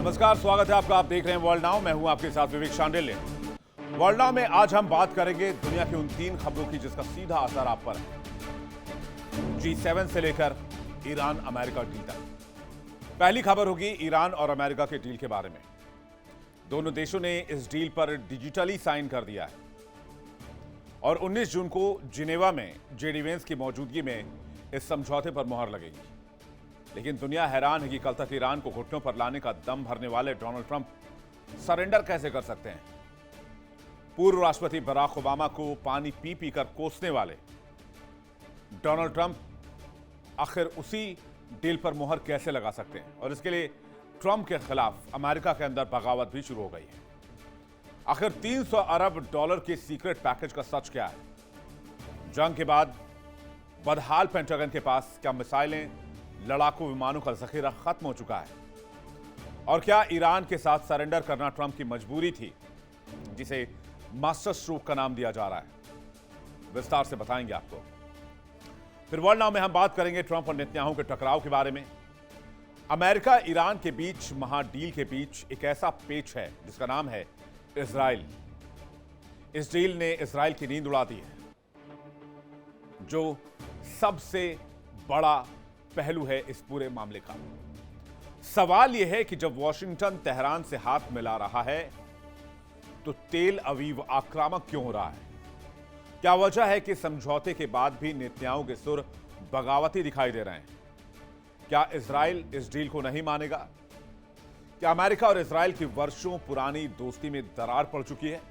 नमस्कार, स्वागत है आपका। आप देख रहे हैं वर्ल्ड नाउ। मैं हूं आपके साथ विवेक शांडिल्य। वर्ल्ड नाउ में आज हम बात करेंगे दुनिया की उन 3 खबरों की जिसका सीधा असर आप पर है। G7 से लेकर ईरान अमेरिका डील तक। पहली खबर होगी ईरान और अमेरिका के डील के बारे में। दोनों देशों ने इस डील पर डिजिटली साइन कर दिया है और 19 जून को जिनेवा में जेडी वेंस की मौजूदगी में इस समझौते पर मुहर लगेगी। लेकिन दुनिया हैरान है कि कल तक ईरान को घुटनों पर लाने का दम भरने वाले डोनाल्ड ट्रंप सरेंडर कैसे कर सकते हैं। पूर्व राष्ट्रपति बराक ओबामा को पानी पी पी कर कोसने वाले डोनाल्ड ट्रंप आखिर उसी डील पर मुहर कैसे लगा सकते हैं, और इसके लिए ट्रंप के खिलाफ अमेरिका के अंदर बगावत भी शुरू हो गई है। आखिर 300 अरब डॉलर के सीक्रेट पैकेज का सच क्या है। जंग के बाद बदहाल पेंटागन के पास क्या मिसाइलें, लड़ाकू विमानों का जखीरा खत्म हो चुका है, और क्या ईरान के साथ सरेंडर करना ट्रंप की मजबूरी थी जिसे मास्टर स्ट्रोक का नाम दिया जा रहा है। विस्तार से बताएंगे आपको। फिर वर्ल्ड नाउ में हम बात करेंगे ट्रंप और नेतन्याहू के टकराव के बारे में। अमेरिका ईरान के बीच महाडील के बीच एक ऐसा पेच है जिसका नाम है इजराइल। इस डील ने इजराइल की नींद उड़ा दी है, जो सबसे बड़ा पहलू है इस पूरे मामले का। सवाल यह है कि जब वॉशिंगटन तेहरान से हाथ मिला रहा है तो तेल अवीव आक्रामक क्यों हो रहा है। क्या वजह है कि समझौते के बाद भी नेतन्याहू के सुर बगावती दिखाई दे रहे हैं। क्या इजराइल इस डील को नहीं मानेगा। क्या अमेरिका और इजराइल की वर्षों पुरानी दोस्ती में दरार पड़ चुकी है,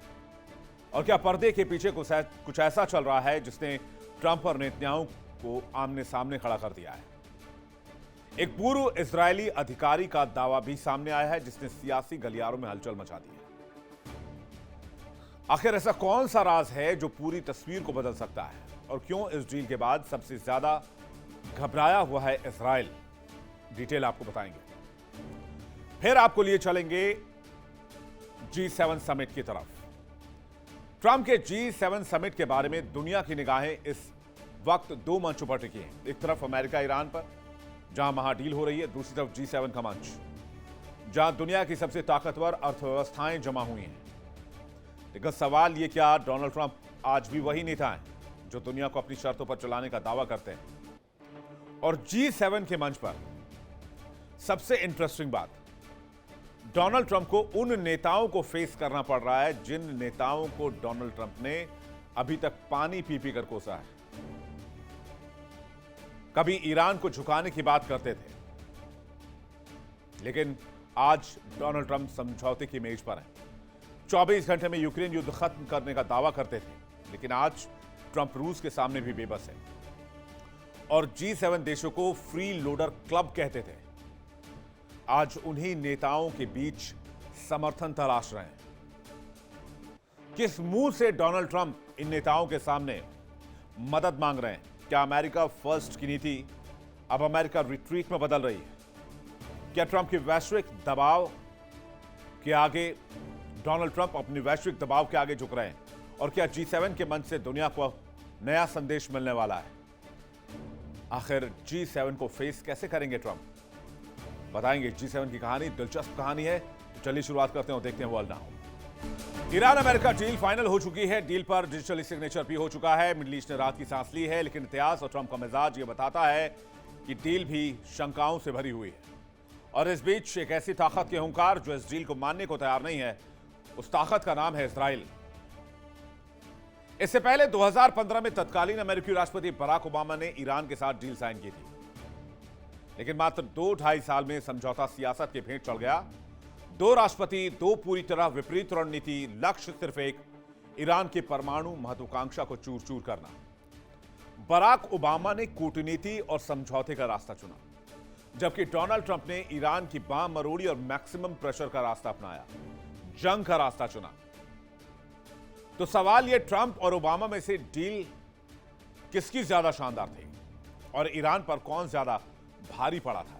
और क्या पर्दे के पीछे कुछ ऐसा चल रहा है जिसने ट्रंप और नेतन्याहू को आमने सामने खड़ा कर दिया है। एक पूर्व इजरायली अधिकारी का दावा भी सामने आया है जिसने सियासी गलियारों में हलचल मचा दी है। आखिर ऐसा कौन सा राज है जो पूरी तस्वीर को बदल सकता है, और क्यों इस डील के बाद सबसे ज्यादा घबराया हुआ है इजराइल। डिटेल आपको बताएंगे। फिर आपको लिए चलेंगे G7 समिट की तरफ। ट्रंप के G7 समिट के बारे में दुनिया की निगाहें इस वक्त 2 मंचों पर टिकी हैं। एक तरफ अमेरिका ईरान पर, जहां महाडील हो रही है, दूसरी तरफ G7 का मंच, जहां दुनिया की सबसे ताकतवर अर्थव्यवस्थाएं जमा हुई हैं। लेकिन सवाल यह, क्या डोनाल्ड ट्रंप आज भी वही नेता हैं जो दुनिया को अपनी शर्तों पर चलाने का दावा करते हैं। और G7 के मंच पर सबसे इंटरेस्टिंग बात, डोनाल्ड ट्रंप को उन नेताओं को फेस करना पड़ रहा है जिन नेताओं को डोनाल्ड ट्रंप ने अभी तक पानी पी पी कर कोसा है। कभी ईरान को झुकाने की बात करते थे, लेकिन आज डोनाल्ड ट्रंप समझौते की मेज पर हैं। 24 घंटे में यूक्रेन युद्ध खत्म करने का दावा करते थे, लेकिन आज ट्रंप रूस के सामने भी बेबस है। और G7 देशों को फ्री लोडर क्लब कहते थे, आज उन्हीं नेताओं के बीच समर्थन तलाश रहे हैं। किस मुंह से डोनाल्ड ट्रंप इन नेताओं के सामने मदद मांग रहे हैं। क्या अमेरिका फर्स्ट की नीति अब अमेरिका रिट्रीट में बदल रही है। क्या ट्रंप के वैश्विक दबाव के आगे डोनाल्ड ट्रंप अपने वैश्विक दबाव के आगे झुक रहे हैं, और क्या G7 के मंच से दुनिया को नया संदेश मिलने वाला है। आखिर G7 को फेस कैसे करेंगे ट्रंप, बताएंगे। G7 की कहानी दिलचस्प कहानी है, तो चलिए शुरुआत करते हैं और देखते हैं world now. Iran America deal final हो चुकी है। डील पर डिजिटली सिग्नेचर भी हो चुका है। मिडिल ईस्ट ने रात की सांस ली है, लेकिन इतिहास और ट्रंप का मिजाज यह बताता है कि डील भी शंकाओं से भरी हुई है। और इस बीच एक ऐसी ताकत के हुंकार जो इस डील को मानने को तैयार नहीं है, उस ताकत का नाम है इजराइल। इससे पहले 2015 में तत्कालीन अमेरिकी राष्ट्रपति बराक ओबामा ने ईरान के साथ डील साइन की थी, लेकिन मात्र 2-2.5 साल में समझौता सियासत के भेंट चढ़ गया। 2 राष्ट्रपति, 2 पूरी तरह विपरीत रणनीति, लक्ष्य सिर्फ एक, ईरान की परमाणु महत्वाकांक्षा को चूर चूर करना। बराक ओबामा ने कूटनीति और समझौते का रास्ता चुना, जबकि डोनाल्ड ट्रंप ने ईरान की बांह मरोड़ी और मैक्सिमम प्रेशर का रास्ता अपनाया, जंग का रास्ता चुना। तो सवाल यह, ट्रंप और ओबामा में से डील किसकी ज्यादा शानदार थी, और ईरान पर कौन ज्यादा भारी पड़ा था।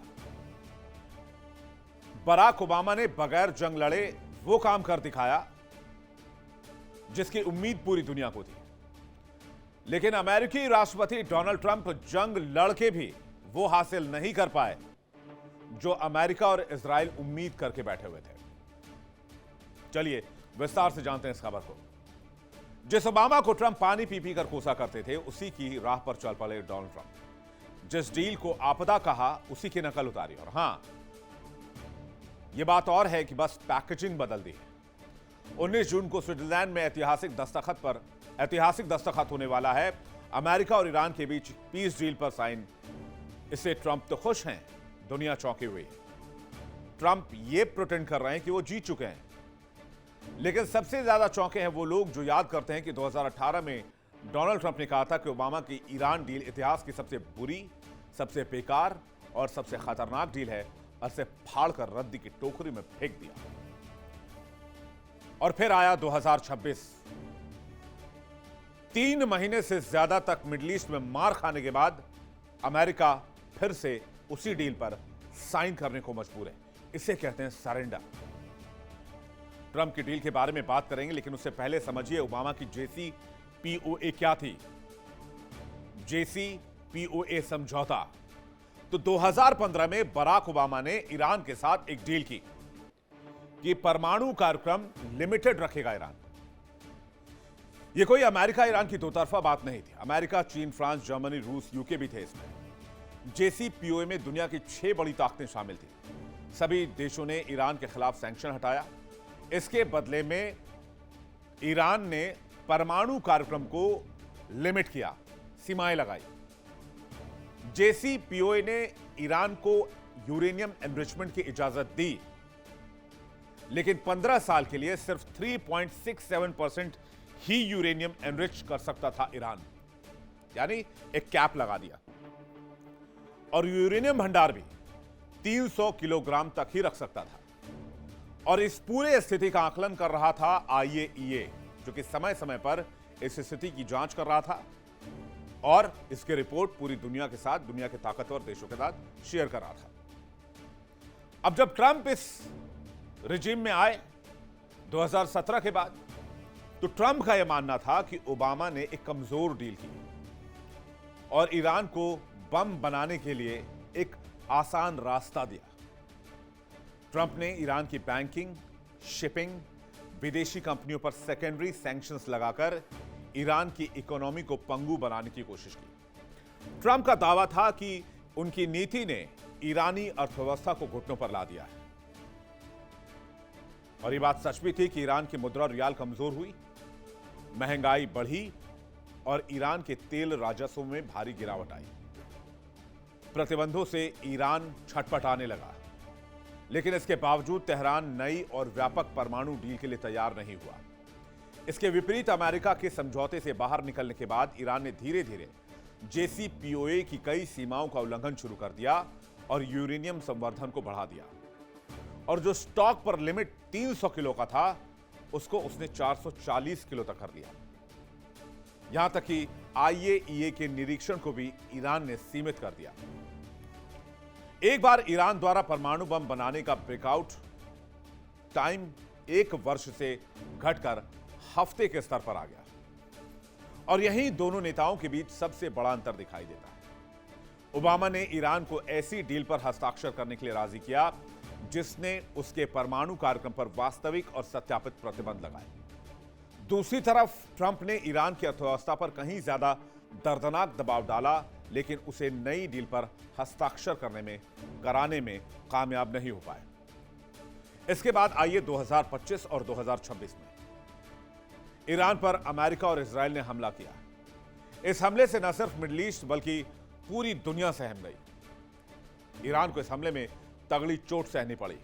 बराक ओबामा ने बगैर जंग लड़े वो काम कर दिखाया जिसकी उम्मीद पूरी दुनिया को थी, लेकिन अमेरिकी राष्ट्रपति डोनाल्ड ट्रंप जंग लड़के भी वो हासिल नहीं कर पाए जो अमेरिका और इजराइल उम्मीद करके बैठे हुए थे। चलिए विस्तार से जानते हैं इस खबर को। जिस ओबामा को ट्रंप पानी पी पी कर कोसा करते थे, उसी की राह पर चल पड़े डोनाल्ड ट्रंप। जिस डील को आपदा कहा, उसी की नकल उतारी। और हां, यह बात और है कि बस पैकेजिंग बदल दी है। 19 जून को स्विट्जरलैंड में ऐतिहासिक दस्तखत होने वाला है अमेरिका और ईरान के बीच पीस डील पर साइन। इससे ट्रंप तो खुश हैं, दुनिया चौंकी हुई है। ट्रंप ये प्रिटेंड कर रहे हैं कि वो जीत चुके हैं, लेकिन सबसे ज्यादा चौंके हैं वो लोग जो याद करते हैं कि 2018 में डोनाल्ड ट्रंप ने कहा था कि ओबामा की ईरान डील इतिहास की सबसे बुरी, सबसे बेकार और सबसे खतरनाक डील है, और इसे फाड़कर रद्दी की टोकरी में फेंक दिया। और फिर आया 2026। 3 महीने से ज्यादा तक मिडिल ईस्ट में मार खाने के बाद अमेरिका फिर से उसी डील पर साइन करने को मजबूर है। इसे कहते हैं सरेंडर। ट्रंप की डील के बारे में बात करेंगे, लेकिन उससे पहले समझिए ओबामा की JCPOA क्या थी। JCPOA समझौता। तो 2015 में बराक ओबामा ने ईरान के साथ एक डील की कि परमाणु कार्यक्रम लिमिटेड रखेगा ईरान। यह कोई अमेरिका ईरान की दोतरफा बात नहीं थी। अमेरिका, चीन, फ्रांस, जर्मनी, रूस, यूके भी थे इसमें। JCPOA में दुनिया की 6 बड़ी ताकतें शामिल थी। सभी देशों ने ईरान के खिलाफ सैंक्शन हटाया। इसके बदले में ईरान ने परमाणु कार्यक्रम को लिमिट किया, सीमाएं लगाई। JCPOA ने ईरान को यूरेनियम एनरिचमेंट की इजाजत दी, लेकिन 15 साल के लिए सिर्फ 3.67% ही यूरेनियम एनरिच कर सकता था ईरान, यानी एक कैप लगा दिया। और यूरेनियम भंडार भी 300 किलोग्राम तक ही रख सकता था। और इस पूरे स्थिति का आकलन कर रहा था IAEA, जो कि समय समय पर इस स्थिति की जांच कर रहा था और इसकी रिपोर्ट पूरी दुनिया के साथ, दुनिया के ताकतवर देशों के साथ शेयर कर रहा था। अब जब ट्रंप इस रिजीम में आए 2017 के बाद, तो ट्रंप का यह मानना था कि ओबामा ने एक कमजोर डील की और ईरान को बम बनाने के लिए एक आसान रास्ता दिया। ट्रंप ने ईरान की बैंकिंग, शिपिंग, विदेशी कंपनियों पर सेकेंडरी सैंक्शंस लगाकर ईरान की इकोनॉमी को पंगु बनाने की कोशिश की। ट्रंप का दावा था कि उनकी नीति ने ईरानी अर्थव्यवस्था को घुटनों पर ला दिया है। और यह बात सच भी थी कि ईरान की मुद्रा रियाल कमजोर हुई, महंगाई बढ़ी और ईरान के तेल राजस्व में भारी गिरावट आई। प्रतिबंधों से ईरान छटपटाने लगा, लेकिन इसके बावजूद तेहरान नई और व्यापक परमाणु डील के लिए तैयार नहीं हुआ। इसके विपरीत अमेरिका के समझौते से बाहर निकलने के बाद ईरान ने धीरे धीरे JCPOA की कई सीमाओं का उल्लंघन शुरू कर दिया और यूरेनियम संवर्धन को बढ़ा दिया। और जो स्टॉक पर लिमिट 300 किलो का था, उसको उसने 440 किलो तक कर दिया। यहां तक कि IAEA के निरीक्षण को भी ईरान ने सीमित कर दिया। एक बार ईरान द्वारा परमाणु बम बनाने का ब्रेकआउट टाइम 1 वर्ष से घटकर हफ्ते के स्तर पर आ गया। और यही दोनों नेताओं के बीच सबसे बड़ा अंतर दिखाई देता है। ओबामा ने ईरान को ऐसी डील पर हस्ताक्षर करने के लिए राजी किया जिसने उसके परमाणु कार्यक्रम पर वास्तविक और सत्यापित प्रतिबंध लगाए। दूसरी तरफ ट्रंप ने ईरान की अर्थव्यवस्था पर कहीं ज्यादा दर्दनाक दबाव डाला, लेकिन उसे नई डील पर हस्ताक्षर कराने में कामयाब नहीं हो पाए। इसके बाद आइए 2025 और 2026 में ईरान पर अमेरिका और इजराइल ने हमला किया। इस हमले से न सिर्फ मिडिल ईस्ट बल्कि पूरी दुनिया सहम गई। ईरान को इस हमले में तगड़ी चोट सहनी पड़ी,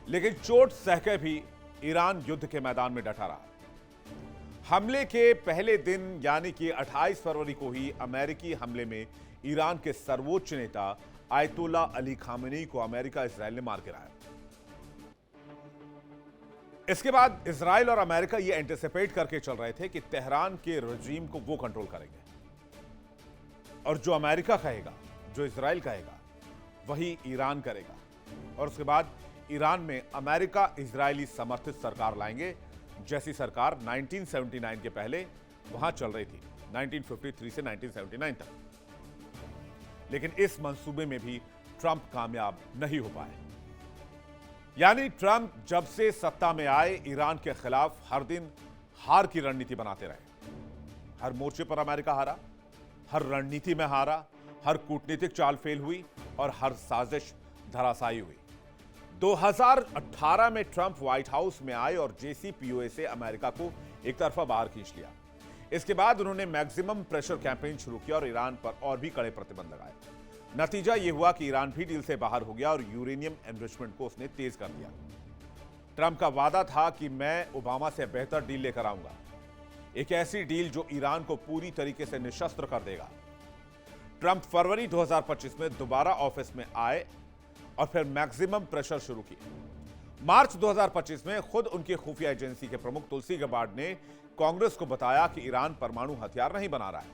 लेकिन चोट सहकर भी ईरान युद्ध के मैदान में डटा रहा। हमले के पहले दिन यानी कि 28 फरवरी को ही अमेरिकी हमले में ईरान के सर्वोच्च नेता आयतुल्ला अली खामेनी को अमेरिका इजराइल ने मार गिराया। इसके बाद इजराइल और अमेरिका ये एंटिसिपेट करके चल रहे थे कि तेहरान के रजीम को वो कंट्रोल करेंगे और जो अमेरिका कहेगा, जो इजराइल कहेगा, वही ईरान करेगा। और उसके बाद ईरान में अमेरिका इजरायली समर्थित सरकार लाएंगे, जैसी सरकार 1979 के पहले वहां चल रही थी, 1953 से 1979 तक। लेकिन इस मंसूबे में भी ट्रंप कामयाब नहीं हो पाए। यानी ट्रंप जब से सत्ता में आए ईरान के खिलाफ हर दिन हार की रणनीति बनाते रहे। हर मोर्चे पर अमेरिका हारा, हर रणनीति में हारा, हर कूटनीतिक चाल फेल हुई और हर साजिश धराशायी हुई। 2018 में ट्रंप व्हाइट हाउस में आए और JCPOA से अमेरिका को एक तरफा बाहर खींच लिया। इसके बाद उन्होंने मैक्सिमम प्रेशर कैंपेन शुरू किया और ईरान पर और भी कड़े प्रतिबंध लगाए। नतीजा यह हुआ कि ईरान भी डील से बाहर हो गया और यूरेनियम एनरिचमेंट को उसने तेज कर दिया। ट्रंप का वादा था कि मैं ओबामा से बेहतर डील लेकर आऊंगा, एक ऐसी डील जो ईरान को पूरी तरीके से निशस्त्र कर देगा। ट्रंप फरवरी 2025 में दोबारा ऑफिस में आए और फिर मैक्सिमम प्रेशर शुरू किया। मार्च 2025 में खुद उनकी खुफिया एजेंसी के प्रमुख तुलसी गबार्ड ने कांग्रेस को बताया कि ईरान परमाणु हथियार नहीं बना रहा है।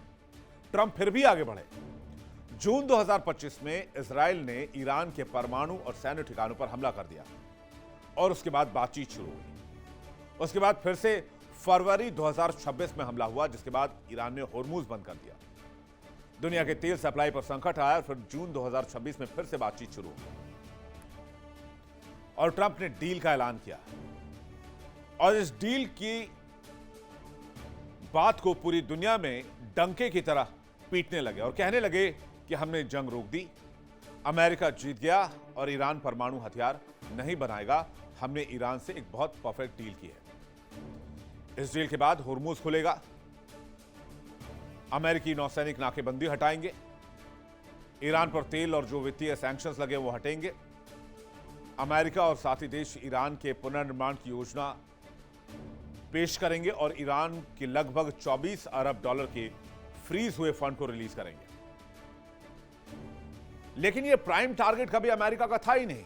ट्रंप फिर भी आगे बढ़े। जून 2025 में इजराइल ने ईरान के परमाणु और सैन्य ठिकानों पर हमला कर दिया और उसके बाद बातचीत शुरू हुई। उसके बाद फिर से फरवरी 2026 में हमला हुआ, जिसके बाद ईरान ने होर्मुज बंद कर दिया। दुनिया के तेल सप्लाई पर संकट आया और फिर जून 2026 में फिर से बातचीत शुरू हुई और ट्रंप ने डील का ऐलान किया और इस डील की बात को पूरी दुनिया में डंके की तरह पीटने लगे और कहने लगे कि हमने जंग रोक दी, अमेरिका जीत गया और ईरान परमाणु हथियार नहीं बनाएगा। हमने ईरान से एक बहुत परफेक्ट डील की है। इस डील के बाद होर्मुज खुलेगा, अमेरिकी नौसैनिक नाकेबंदी हटाएंगे, ईरान पर तेल और जो वित्तीय सैंक्शंस लगे वो हटेंगे, अमेरिका और साथी देश ईरान के पुनर्निर्माण की योजना पेश करेंगे और ईरान के लगभग 24 अरब डॉलर के फ्रीज हुए फंड को रिलीज करेंगे। लेकिन यह प्राइम टारगेट कभी अमेरिका का था ही नहीं।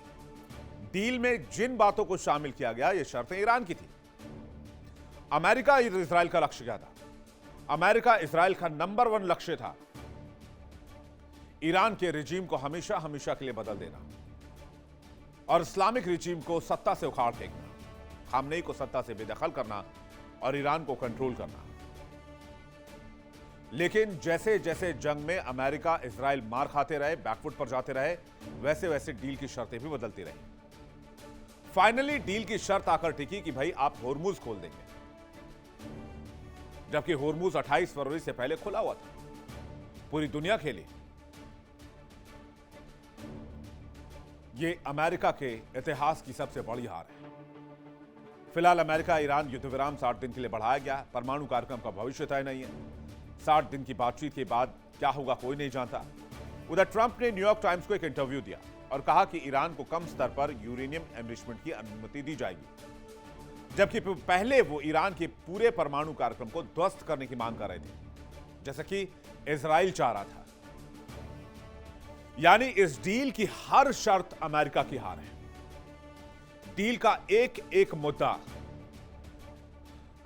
डील में जिन बातों को शामिल किया गया, ये शर्तें ईरान की थी। अमेरिका इजराइल का लक्ष्य क्या था? अमेरिका इजराइल का नंबर 1 लक्ष्य था ईरान के रिजीम को हमेशा हमेशा के लिए बदल देना और इस्लामिक रिजीम को सत्ता से उखाड़ फेंकना, खामनेई को सत्ता से बेदखल करना और ईरान को कंट्रोल करना। लेकिन जैसे जैसे जंग में अमेरिका इजराइल मार खाते रहे, बैकफुट पर जाते रहे, वैसे वैसे डील की शर्तें भी बदलती रही। फाइनली डील की शर्त आकर टिकी कि भाई आप होर्मुज खोल देंगे, जबकि होर्मुज 28 फरवरी से पहले खुला हुआ था। पूरी दुनिया खेली। ये अमेरिका के इतिहास की सबसे बड़ी हार है। फिलहाल अमेरिका ईरान युद्ध विराम 60 दिन के लिए बढ़ाया गया। परमाणु कार्यक्रम का भविष्य तय नहीं है। 60 दिन की बातचीत के बाद क्या होगा कोई नहीं जानता। उधर ट्रंप ने न्यूयॉर्क टाइम्स को एक इंटरव्यू दिया और कहा कि ईरान को कम स्तर पर यूरेनियम एनरिचमेंट की अनुमति दी जाएगी, जबकि पहले वो ईरान के पूरे परमाणु कार्यक्रम को ध्वस्त करने की मांग कर रहे थे, जैसा कि इजराइल चाह रहा था। यानी इस डील की हर शर्त अमेरिका की हार है। डील का एक एक मुद्दा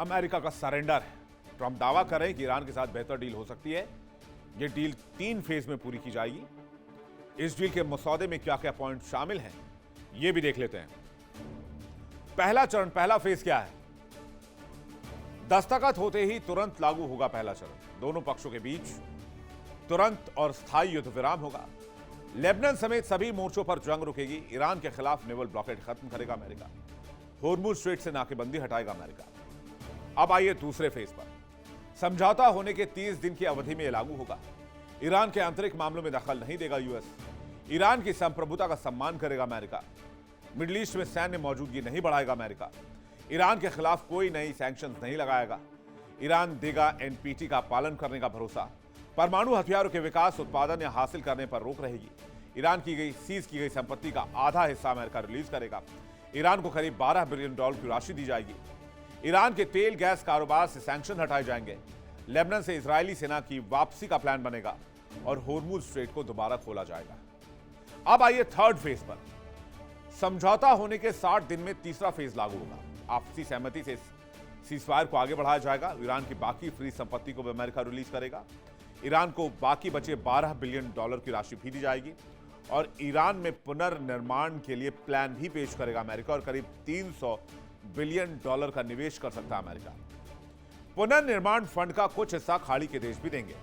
अमेरिका का सरेंडर है। ट्रंप दावा कर रहे हैं कि ईरान के साथ बेहतर डील हो सकती है। यह डील 3 फेज में पूरी की जाएगी। इस डील के मसौदे में क्या क्या पॉइंट शामिल हैं, यह भी देख लेते हैं। पहला चरण, पहला फेज क्या है? दस्तखत होते ही तुरंत लागू होगा पहला चरण। दोनों पक्षों के बीच तुरंत और स्थायी युद्ध विराम होगा। लेबनान समेत सभी मोर्चों पर जंग रुकेगी। ईरान के खिलाफ नेवल ब्लॉकेड खत्म करेगा अमेरिका। होर्मुज स्ट्रेट से नाकेबंदी हटाएगा अमेरिका। अब आइए दूसरे फेज पर। समझौता होने के 30 दिन की अवधि में यह लागू होगा। ईरान के आंतरिक मामलों में दखल नहीं देगा यूएस। ईरान की संप्रभुता का सम्मान करेगा अमेरिका। मिडिल ईस्ट में सैन्य मौजूदगी नहीं बढ़ाएगा अमेरिका। ईरान के खिलाफ कोई नई सैंक्शंस नहीं लगाएगा। ईरान देगा एनपीटी का पालन करने का भरोसा। परमाणु हथियारों के विकास, उत्पादन या हासिल करने पर रोक रहेगी। ईरान की गई सीज की गई संपत्ति का आधा हिस्सा अमेरिका रिलीज करेगा। ईरान को करीब $12 बिलियन की राशि दी जाएगी। ईरान के तेल गैस कारोबार से सैंक्शन हटाए जाएंगे। लेबनान से इजरायली सेना की वापसी का प्लान बनेगा और होर्मुज स्ट्रेट को दोबारा खोला जाएगा। अब आइए थर्ड फेज पर। समझौता होने के 60 दिन में तीसरा फेज लागू होगा। आपसी सहमति से सीजफायर को आगे बढ़ाया जाएगा। ईरान की बाकी फ्री संपत्ति को भी अमेरिका रिलीज करेगा। ईरान को बाकी बचे $12 बिलियन की राशि भी दी जाएगी और ईरान में पुनर्निर्माण के लिए प्लान भी पेश करेगा अमेरिका और करीब $300 बिलियन का निवेश कर सकता है अमेरिका। पुनर्निर्माण फंड का कुछ हिस्सा खाड़ी के देश भी देंगे।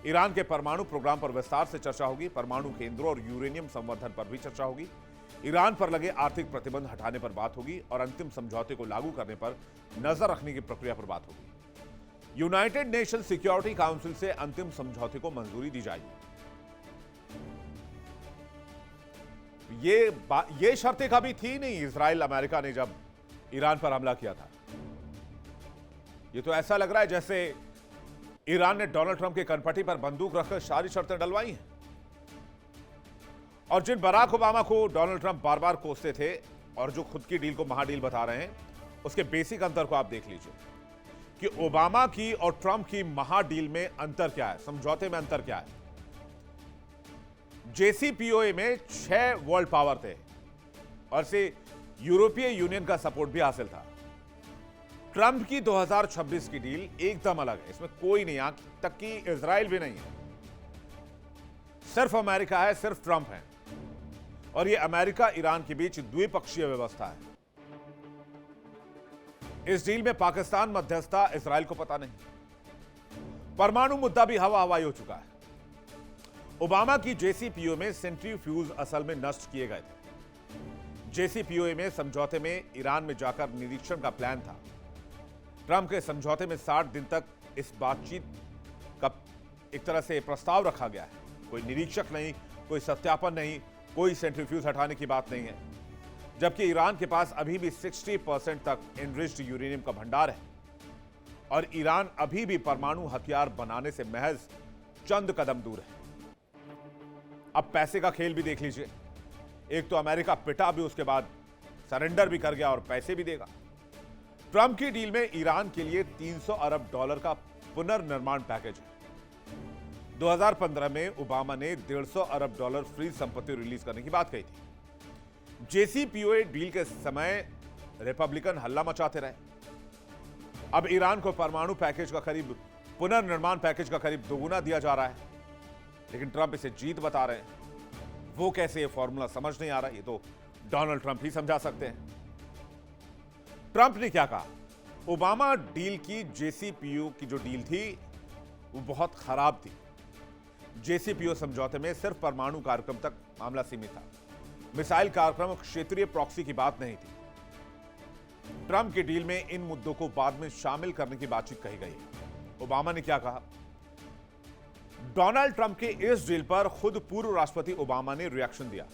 ईरान के परमाणु प्रोग्राम पर विस्तार से चर्चा होगी। परमाणु केंद्रों और यूरेनियम संवर्धन पर भी चर्चा होगी। ईरान पर लगे आर्थिक प्रतिबंध हटाने पर बात होगी और अंतिम समझौते को लागू करने पर नजर रखने की प्रक्रिया पर बात होगी। यूनाइटेड नेशन सिक्योरिटी काउंसिल से अंतिम समझौते को मंजूरी दी जाएगी। ये शर्तें कभी थी नहीं इजराइल अमेरिका ने जब ईरान पर हमला किया था। ये तो ऐसा लग रहा है जैसे ईरान ने डोनाल्ड ट्रंप के कनपटी पर बंदूक रखकर सारी शर्तें डलवाई हैं। और जिन बराक ओबामा को डोनाल्ड ट्रंप बार बार कोसते थे और जो खुद की डील को महाडील बता रहे हैं, उसके बेसिक अंतर को आप देख लीजिए कि ओबामा की और ट्रंप की महाडील में अंतर क्या है, समझौते में अंतर क्या है। जेसीपीओए में 6 वर्ल्ड पावर थे और से यूरोपीय यूनियन का सपोर्ट भी हासिल था। ट्रंप की 2026 की डील एकदम अलग है। इसमें कोई नहीं, यहां तक कि इजराइल भी नहीं है। सिर्फ अमेरिका है, सिर्फ ट्रंप है और यह अमेरिका ईरान के बीच द्विपक्षीय व्यवस्था है। इस डील में पाकिस्तान मध्यस्थता इजराइल को पता नहीं। परमाणु मुद्दा भी हवा हवाई हो चुका है। ओबामा की जेसीपीओ में सेंट्रीफ्यूज असल में नष्ट किए गए थे। जेसीपीओए में समझौते में ईरान में जाकर निरीक्षण का प्लान था। ट्रंप के समझौते में 60 दिन तक इस बातचीत का एक तरह से प्रस्ताव रखा गया है। कोई निरीक्षक नहीं, कोई सत्यापन नहीं, कोई सेंट्रीफ्यूज हटाने की बात नहीं है। जबकि ईरान के पास अभी भी 60% तक एनरिच्ड यूरेनियम का भंडार है और ईरान अभी भी परमाणु हथियार बनाने से महज चंद कदम दूर है। अब पैसे का खेल भी देख लीजिए। एक तो अमेरिका पिटा भी, उसके बाद सरेंडर भी कर गया और पैसे भी देगा। ट्रंप की डील में ईरान के लिए $300 अरब का पुनर्निर्माण पैकेज है। 2015 में ओबामा ने $150 अरब फ्री संपत्ति रिलीज करने की बात कही थी। जेसीपीओए डील के समय रिपब्लिकन हल्ला मचाते रहे। अब ईरान को परमाणु पैकेज का करीब पुनर्निर्माण पैकेज का करीब दोगुना दिया जा रहा है, लेकिन ट्रंप इसे जीत बता रहे हैं। वो कैसे, ये फॉर्मूला समझ नहीं आ रहा। ये तो डोनाल्ड ट्रंप ही समझा सकते हैं। ट्रंप ने क्या कहा? ओबामा डील की जेसीपीओ की जो डील थी वो बहुत खराब थी। जेसीपीओ समझौते में सिर्फ परमाणु कार्यक्रम तक मामला सीमित था। मिसाइल कार्यक्रम, क्षेत्रीय प्रॉक्सी की बात नहीं थी। ट्रंप की डील में इन मुद्दों को बाद में शामिल करने की बातचीत कही गई है। ओबामा ने क्या कहा? डोनाल्ड ट्रंप के इस डील पर खुद पूर्व राष्ट्रपति ओबामा ने रिएक्शन दिया।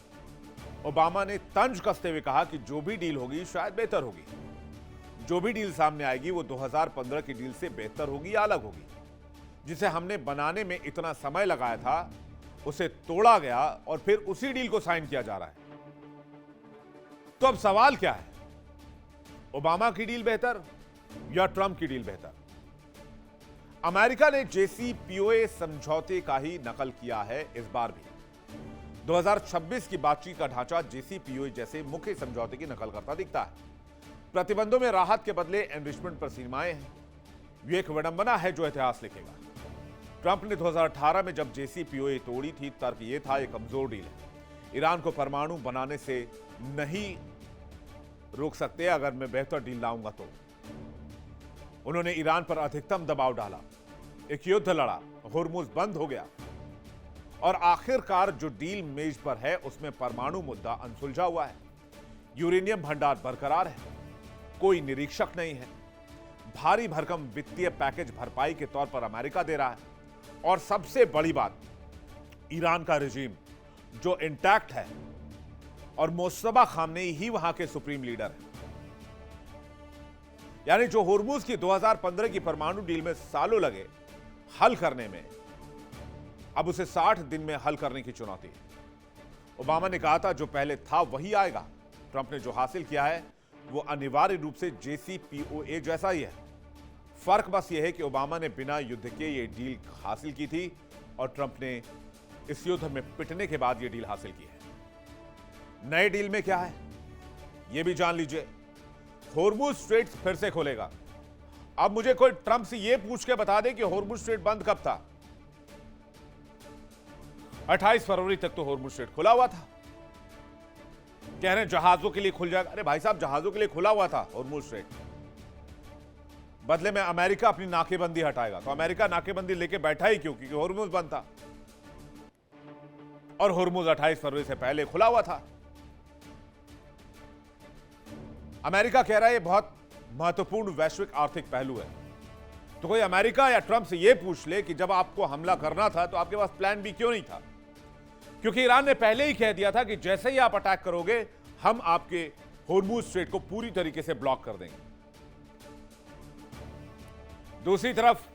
ओबामा ने तंज कसते हुए कहा कि जो भी डील होगी शायद बेहतर होगी। जो भी डील सामने आएगी वो 2015 की डील से बेहतर होगी या अलग होगी। जिसे हमने बनाने में इतना समय लगाया था उसे तोड़ा गया और फिर उसी डील को साइन किया जा रहा है। तो अब सवाल क्या है? ओबामा की डील बेहतर या ट्रंप की डील बेहतर? अमेरिका ने जेसीपीओए समझौते का ही नकल किया है इस बार भी। 2026 की बातचीत का ढांचा जेसीपीओए जैसे मुख्य समझौते की नकल करता दिखता है। प्रतिबंधों में राहत के बदले एनरिचमेंट पर सीमाएं हैं। यह एक विडंबना है जो इतिहास लिखेगा। ट्रंप ने 2018 में जब जेसीपीओए तोड़ी थी, तर्क यह था यह कमजोर डील है। ईरान को परमाणु बनाने से नहीं रोक सकते, अगर मैं बेहतर डील लाऊंगा तो। उन्होंने ईरान पर अधिकतम दबाव डाला, एक युद्ध लड़ा, होर्मुज बंद हो गया और आखिरकार जो डील मेज पर है उसमें परमाणु मुद्दा अनसुलझा हुआ है। यूरेनियम भंडार बरकरार है, कोई निरीक्षक नहीं है। भारी भरकम वित्तीय पैकेज भरपाई के तौर पर अमेरिका दे रहा है और सबसे बड़ी बात, ईरान का रिजीम जो इंटैक्ट है और मुस्तफा खामनेई ही वहां के सुप्रीम लीडर है। यानी जो होर्मुज की 2015 की परमाणु डील में सालों लगे हल करने में, अब उसे 60 दिन में हल करने की चुनौती है। ओबामा ने कहा था जो पहले था वही आएगा। ट्रंप ने जो हासिल किया है वो अनिवार्य रूप से जेसीपीओए जैसा ही है। फर्क बस यह है कि ओबामा ने बिना युद्ध के ये डील हासिल की थी और ट्रंप ने इस युद्ध में पिटने के बाद ये डील हासिल की है। नए डील में क्या है ये भी जान लीजिए। होर्मुज स्ट्रेट फिर से खोलेगा। अब मुझे कोई ट्रंप से यह पूछ के बता दे कि होर्मुज स्ट्रेट बंद कब था। 28 फरवरी तक तो होर्मुज स्ट्रेट खुला हुआ था। कह रहे हैं जहाजों के लिए खुल जाएगा। अरे भाई साहब, जहाजों के लिए खुला हुआ था होर्मुज स्ट्रेट। बदले में अमेरिका अपनी नाकेबंदी हटाएगा। तो अमेरिका नाकेबंदी लेके बैठा ही क्यों? क्योंकि होर्मुज बंद था और होर्मुज 28 फरवरी से पहले खुला हुआ था। अमेरिका कह रहा है ये बहुत महत्वपूर्ण वैश्विक आर्थिक पहलू है। तो कोई अमेरिका या ट्रंप से यह पूछ ले कि जब आपको हमला करना था तो आपके पास प्लान बी क्यों नहीं था? क्योंकि ईरान ने पहले ही कह दिया था कि जैसे ही आप अटैक करोगे हम आपके होर्मुज स्ट्रेट को पूरी तरीके से ब्लॉक कर देंगे। दूसरी तरफ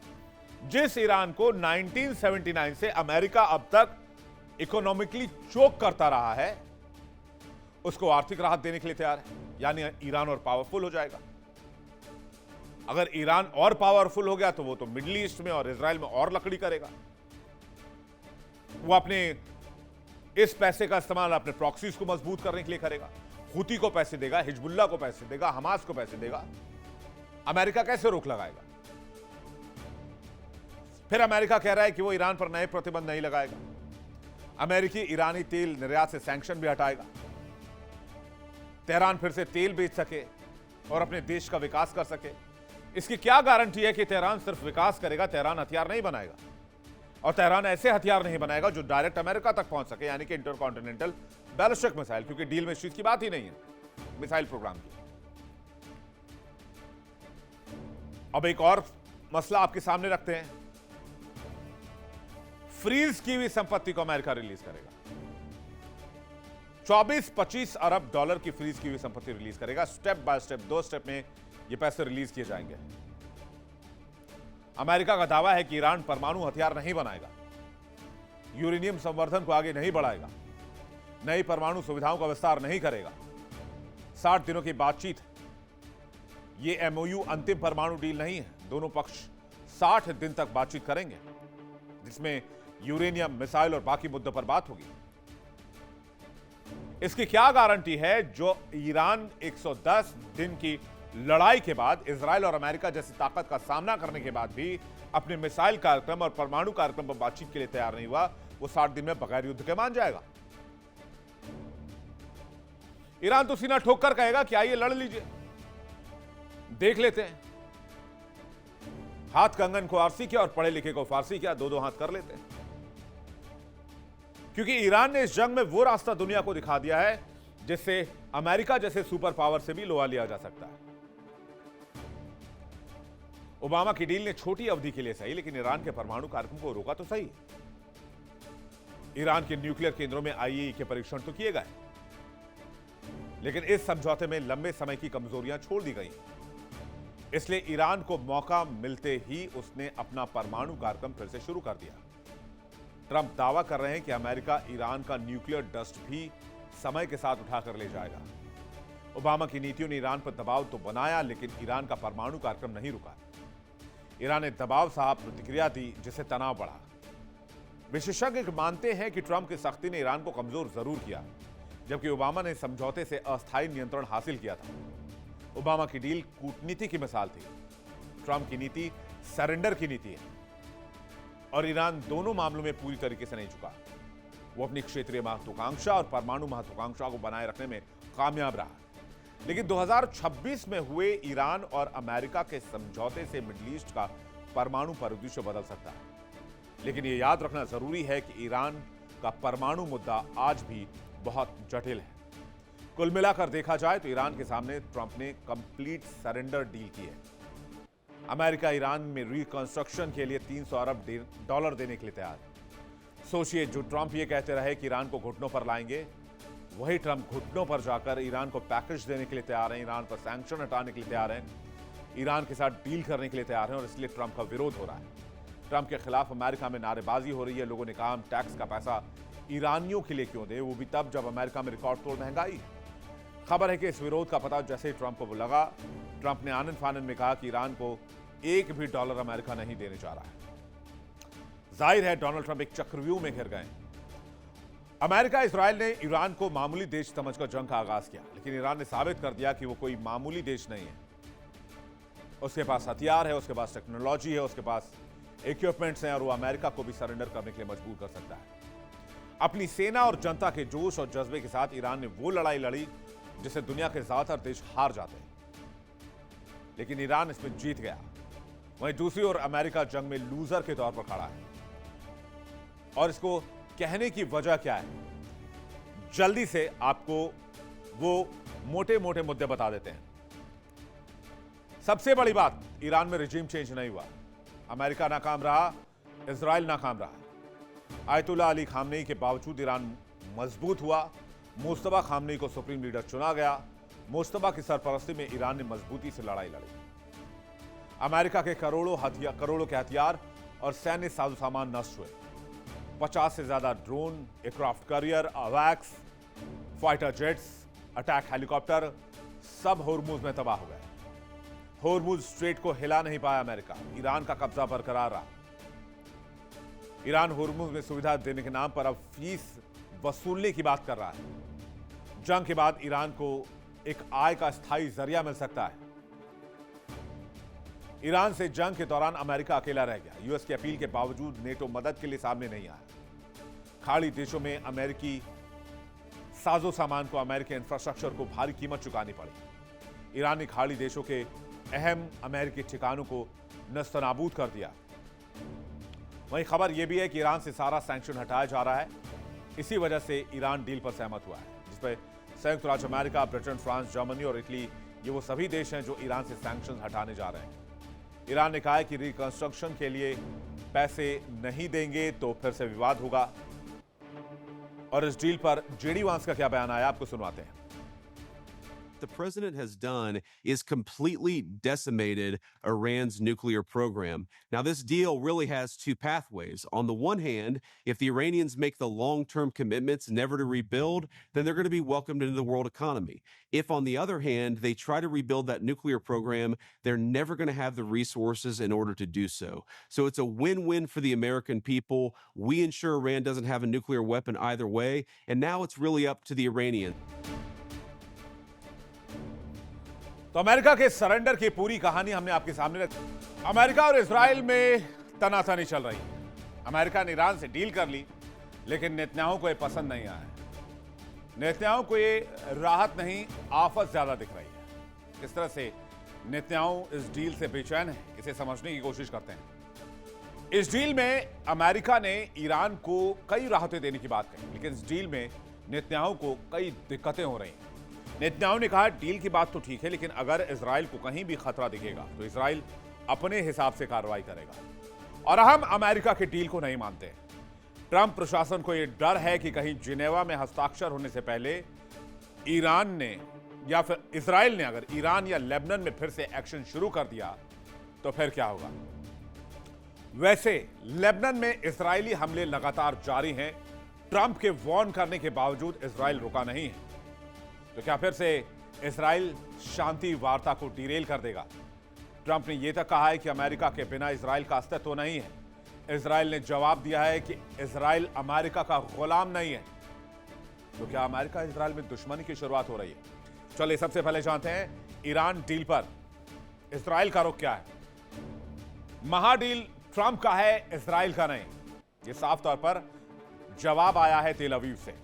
जिस ईरान को 1979 से अमेरिका अब तक इकोनॉमिकली चोक करता रहा है, उसको आर्थिक राहत देने के लिए तैयार है। यानी ईरान और पावरफुल हो जाएगा। अगर ईरान और पावरफुल हो गया तो वो तो मिडिल ईस्ट में और इजराइल में और लकड़ी करेगा। वो अपने इस पैसे का इस्तेमाल अपने प्रॉक्सीज को मजबूत करने के लिए करेगा। हुती को पैसे देगा, हिजबुल्लाह को पैसे देगा, हमास को पैसे देगा। अमेरिका कैसे रोक लगाएगा? फिर अमेरिका कह रहा है कि वो ईरान पर नए प्रतिबंध नहीं लगाएगा। अमेरिकी ईरानी तेल निर्यात से सैंक्शन भी हटाएगा। तेहरान फिर से तेल बेच सके और अपने देश का विकास कर सके। इसकी क्या गारंटी है कि तेहरान सिर्फ विकास करेगा? तेहरान हथियार नहीं बनाएगा और तेहरान ऐसे हथियार नहीं बनाएगा जो डायरेक्ट अमेरिका तक पहुंच सके, यानी कि इंटरकॉन्टिनेंटल बैलिस्टिक मिसाइल, क्योंकि डील में इस चीज की बात ही नहीं है मिसाइल प्रोग्राम की। अब एक और मसला आपके सामने रखते हैं। फ्रीज की हुई संपत्ति को अमेरिका रिलीज करेगा। 24-25 अरब डॉलर की फ्रीज की हुई संपत्ति रिलीज करेगा। स्टेप बाय स्टेप, 2 स्टेप में ये पैसे रिलीज किए जाएंगे। अमेरिका का दावा है कि ईरान परमाणु हथियार नहीं बनाएगा, यूरेनियम संवर्धन को आगे नहीं बढ़ाएगा, नई परमाणु सुविधाओं का विस्तार नहीं करेगा। 60 दिनों की बातचीत, ये एमओयू अंतिम परमाणु डील नहीं है। दोनों पक्ष 60 दिन तक बातचीत करेंगे, जिसमें यूरेनियम, मिसाइल और बाकी मुद्दों पर बात होगी। इसकी क्या गारंटी है जो ईरान 110 दिन की लड़ाई के बाद, इजराइल और अमेरिका जैसी ताकत का सामना करने के बाद भी अपने मिसाइल कार्यक्रम और परमाणु कार्यक्रम पर बातचीत के लिए तैयार नहीं हुआ, वो 60 दिन में बगैर युद्ध के मान जाएगा? ईरान तो सीना ठोक कर कहेगा कि आइए लड़ लीजिए, देख लेते हैं। हाथ कंगन को आरसी किया और पढ़े लिखे को फारसी किया, दो हाथ कर लेते हैं। क्योंकि ईरान ने इस जंग में वो रास्ता दुनिया को दिखा दिया है जिससे अमेरिका जैसे सुपर पावर से भी लोहा लिया जा सकता है। ओबामा की डील ने छोटी अवधि के लिए सही, लेकिन ईरान के परमाणु कार्यक्रम को रोका तो सही। ईरान के न्यूक्लियर केंद्रों में आईईई के परीक्षण तो किए गए, लेकिन इस समझौते में लंबे समय की कमजोरियां छोड़ दी गई। इसलिए ईरान को मौका मिलते ही उसने अपना परमाणु कार्यक्रम फिर से शुरू कर दिया। ट्रंप दावा कर रहे हैं कि अमेरिका ईरान का न्यूक्लियर डस्ट भी समय के साथ उठाकर ले जाएगा। ओबामा की नीतियों ने ईरान पर दबाव तो बनाया, लेकिन ईरान का परमाणु कार्यक्रम नहीं रुका। ईरान ने दबाव साहब प्रतिक्रिया दी, जिससे तनाव बढ़ा। विशेषज्ञ मानते हैं कि ट्रंप की सख्ती ने ईरान को कमजोर जरूर किया, जबकि ओबामा ने समझौते से अस्थायी नियंत्रण हासिल किया था। ओबामा की डील कूटनीति की मिसाल थी, ट्रंप की नीति सरेंडर की नीति है, और ईरान दोनों मामलों में पूरी तरीके से नहीं झुका। वो अपनी क्षेत्रीय महत्वाकांक्षा और परमाणु महत्वाकांक्षा को बनाए रखने में कामयाब रहा। लेकिन 2026 में हुए ईरान और अमेरिका के समझौते से मिडिल ईस्ट का परमाणु परिदृश्य बदल सकता है। लेकिन यह याद रखना जरूरी है कि ईरान का परमाणु मुद्दा आज भी बहुत जटिल है। कुल मिलाकर देखा जाए तो ईरान के सामने ट्रंप ने कंप्लीट सरेंडर डील की है। अमेरिका ईरान में रिकंस्ट्रक्शन के लिए 300 अरब डॉलर देने के लिए तैयार। सोचिए, जो ट्रंप ये कहते रहे कि ईरान को घुटनों पर लाएंगे, वही ट्रंप घुटनों पर जाकर ईरान को पैकेज देने के लिए तैयार हैं, ईरान पर सैंक्शन हटाने के लिए तैयार हैं, ईरान के साथ डील करने के लिए तैयार हैं, और इसलिए ट्रंप का विरोध हो रहा है। ट्रंप के खिलाफ अमेरिका में नारेबाजी हो रही है। लोगों ने कहा हम टैक्स का पैसा ईरानियों के लिए क्यों दें, वो भी तब जब अमेरिका में रिकॉर्ड तोड़ महंगाई है। खबर है कि इस विरोध का पता जैसे ही ट्रंप को लगा, ट्रंप ने आनन फानन में कहा कि ईरान को एक भी डॉलर अमेरिका नहीं देने जा रहा है। जाहिर है डोनाल्ड ट्रंप एक चक्रव्यूह में घिर गए। अमेरिका इजराइल ने ईरान को मामूली देश समझकर जंग का आगाज किया, लेकिन ईरान ने साबित कर दिया कि वो कोई मामूली देश नहीं है। उसके पास हथियार है, उसके पास टेक्नोलॉजी है, उसके पास इक्विपमेंट्स हैं, और वो अमेरिका को भी सरेंडर करने के लिए मजबूर कर सकता है। अपनी सेना और जनता के जोश और जज्बे के साथ ईरान ने वो लड़ाई लड़ी जिसे दुनिया के ज्यादातर देश हार जाते हैं, लेकिन ईरान इसमें जीत गया। वहीं दूसरी ओर अमेरिका जंग में लूजर के तौर पर खड़ा है। और इसको कहने की वजह क्या है, जल्दी से आपको वो मोटे मोटे मुद्दे बता देते हैं। सबसे बड़ी बात, ईरान में रिजीम चेंज नहीं हुआ। अमेरिका नाकाम रहा, इजराइल नाकाम रहा। आयतुल्ला अली खामनेई के बावजूद ईरान मजबूत हुआ। मुस्तफा खामनेई को सुप्रीम लीडर चुना गया। मुस्तफा की सरपरस्ती में ईरान ने मजबूती से लड़ाई लड़ी। अमेरिका के करोड़ों के हथियार और सैन्य साजो सामान नष्ट हुए। 50 से ज्यादा ड्रोन, एयरक्राफ्ट कैरियर, अवैक्स, फाइटर जेट्स, अटैक हेलीकॉप्टर सब होर्मुज में तबाह हो गए। होर्मुज स्ट्रेट को हिला नहीं पाया अमेरिका। ईरान का कब्जा बरकरार रहा। ईरान होर्मुज में सुविधा देने के नाम पर अब फीस वसूलने की बात कर रहा है। जंग के बाद ईरान को एक आय का स्थायी जरिया मिल सकता है। ईरान से जंग के दौरान अमेरिका अकेला रह गया। यूएस की अपील के बावजूद नेटो मदद के लिए सामने नहीं आया। खाड़ी देशों में अमेरिकी साजो सामान को, अमेरिकी इंफ्रास्ट्रक्चर को भारी कीमत चुकानी पड़ी। ईरान ने खाड़ी देशों के अहम अमेरिकी ठिकानों को नस्तनाबूद कर दिया। वहीं खबर यह भी है कि ईरान से सारा सैंक्शन हटाया जा रहा है। इसी वजह से ईरान डील पर सहमत हुआ है, जिसपे संयुक्त राज्य अमेरिका, ब्रिटेन, फ्रांस, जर्मनी और इटली, ये वो सभी देश हैं जो ईरान से सैंक्शन हटाने जा रहे हैं। ईरान ने कहा है कि रिकंस्ट्रक्शन के लिए पैसे नहीं देंगे तो फिर से विवाद होगा। और इस डील पर जेडी वांस का क्या बयान आया, आपको सुनवाते हैं। The president has done is completely decimated Iran's nuclear program. Now, this deal really has two pathways. On the one hand, if the Iranians make the long-term commitments never to rebuild, then they're going to be welcomed into the world economy. If, on the other hand, they try to rebuild that nuclear program, they're never going to have the resources in order to do so. So it's a win-win for the American people. We ensure Iran doesn't have a nuclear weapon either way, and now it's really up to the Iranians. तो America के surrender की पूरी कहानी हमने आपके सामने रखी। America और इजराइल में तनातनी चल रही है। अमेरिका ने ईरान से डील कर ली, लेकिन नेतन्याहू को ये पसंद नहीं आया। नेतन्याहू को ये राहत नहीं, आफत ज्यादा दिख रही है। किस तरह से नेतन्याहू इस डील से बेचैन है, इसे समझने की कोशिश करते हैं। इस डील में अमेरिका ने ईरान को कई राहतें देने की बात कही, लेकिन इस डील में नेतन्याहू को कई दिक्कतें हो रही हैं। नेतन्याहू ने कहा, डील की बात तो ठीक है, लेकिन अगर इजराइल को कहीं भी खतरा दिखेगा तो इजराइल अपने हिसाब से कार्रवाई करेगा। और हम अमेरिका के डील को नहीं मानते। ट्रंप प्रशासन को यह डर है कि कहीं जिनेवा में हस्ताक्षर होने से पहले ईरान ने या फिर इजराइल ने अगर ईरान या लेबनान में फिर से एक्शन शुरू कर दिया तो फिर क्या होगा। वैसे लेबनान में इजरायली हमले लगातार जारी हैं। ट्रंप के वार्न करने के बावजूद इजराइल रुका नहीं है। तो क्या फिर से इजराइल शांति वार्ता को डिरेल कर देगा? ट्रंप ने यह तक कहा है कि अमेरिका के बिना इजराइल का अस्तित्व नहीं है। इजराइल ने जवाब दिया है कि इजराइल अमेरिका का गुलाम नहीं है। तो क्या अमेरिका इजराइल में दुश्मनी की शुरुआत हो रही है? चलिए सबसे पहले जानते हैं ईरान डील पर इजराइल का रुख क्या है। महाडील ट्रंप का है, इजराइल का नहीं। यह साफ तौर पर जवाब आया है तेल अवीव से।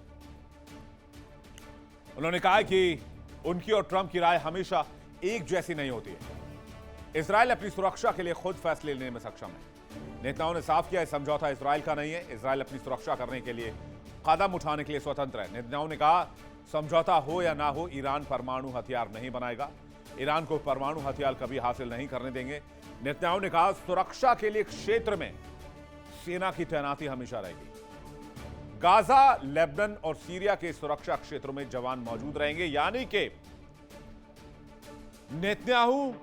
उन्होंने कहा कि उनकी और ट्रंप की राय हमेशा एक जैसी नहीं होती है। इजराइल अपनी सुरक्षा के लिए खुद फैसले लेने में सक्षम है। नेताओं ने साफ किया, समझौता इजराइल का नहीं है। इजराइल अपनी सुरक्षा करने के लिए कदम उठाने के लिए स्वतंत्र है। नेताओं ने कहा, समझौता हो या ना हो, ईरान परमाणु हथियार नहीं बनाएगा। ईरान को परमाणु हथियार कभी हासिल नहीं करने देंगे। नेताओं ने कहा, सुरक्षा के लिए क्षेत्र में सेना की तैनाती हमेशा रहेगी। गाजा, लेबनान और सीरिया के सुरक्षा क्षेत्रों में जवान मौजूद रहेंगे, यानी कि नेतन्याहू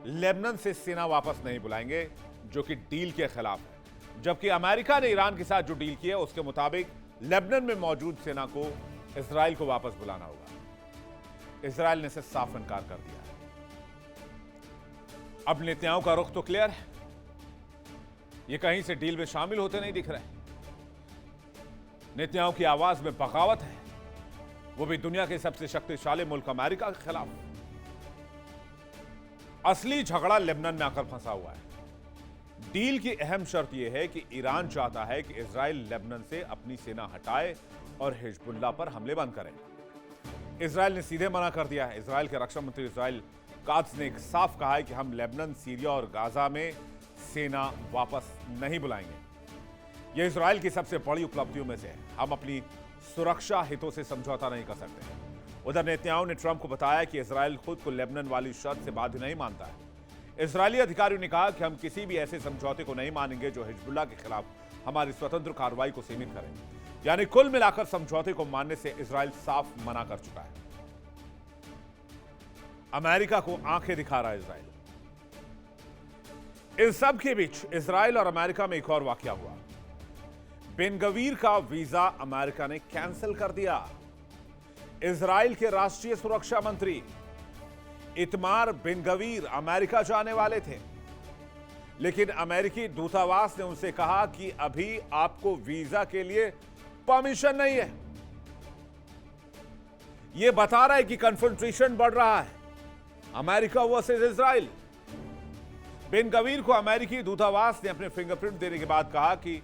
लेबनान से सेना वापस नहीं बुलाएंगे, जो कि डील के खिलाफ है। जबकि अमेरिका ने ईरान के साथ जो डील की है उसके मुताबिक लेबनान में मौजूद सेना को इजराइल को वापस बुलाना होगा। इजराइल ने इसे साफ इनकार कर दिया है। अब नेतन्याहू का रुख तो क्लियर है। ये कहीं से डील में शामिल होते नहीं दिख रहे। नेतन्याहू की आवाज में बगावत है, वो भी दुनिया के सबसे शक्तिशाली मुल्क अमेरिका के खिलाफ। असली झगड़ा लेबनान में आकर फंसा हुआ है। डील की अहम शर्त यह है कि ईरान चाहता है कि इजराइल लेबनान से अपनी सेना हटाए और हिजबुल्लाह पर हमले बंद करे। इजराइल ने सीधे मना कर दिया है। इजराइल के रक्षा मंत्री इजराइल कात्ज ने साफ कहा है कि हम लेबनान, सीरिया और गाजा में सेना वापस नहीं बुलाएंगे। यह इजराइल की सबसे बड़ी उपलब्धियों में से है। हम अपनी सुरक्षा हितों से समझौता नहीं कर सकते। उधर नेतन्याहू ने ट्रंप को बताया कि इजराइल खुद को लेबनान वाली शर्त से बाध्य नहीं मानता है। इजरायली अधिकारियों ने कहा कि हम किसी भी ऐसे समझौते को नहीं मानेंगे जो हिजबुल्लाह के खिलाफ हमारी स्वतंत्र कार्रवाई को सीमित करे। यानी कुल मिलाकर समझौते को मानने से इजराइल साफ मना कर चुका है। अमेरिका को आंखें दिखा रहा है इजराइल। इन सब के बीच इजराइल और अमेरिका में एक और वाकया हुआ। बेन गवीर का वीजा अमेरिका ने कैंसिल कर दिया। इजराइल के राष्ट्रीय सुरक्षा मंत्री इतमार बेन गवीर अमेरिका जाने वाले थे, लेकिन अमेरिकी दूतावास ने उनसे कहा कि अभी आपको वीजा के लिए परमिशन नहीं है। यह बता रहा है कि कन्फ्रंटेशन बढ़ रहा है, America versus Israel. Ben Gvir को अमेरिकी दूतावास ने अपने फिंगरप्रिंट देने के बाद कहा कि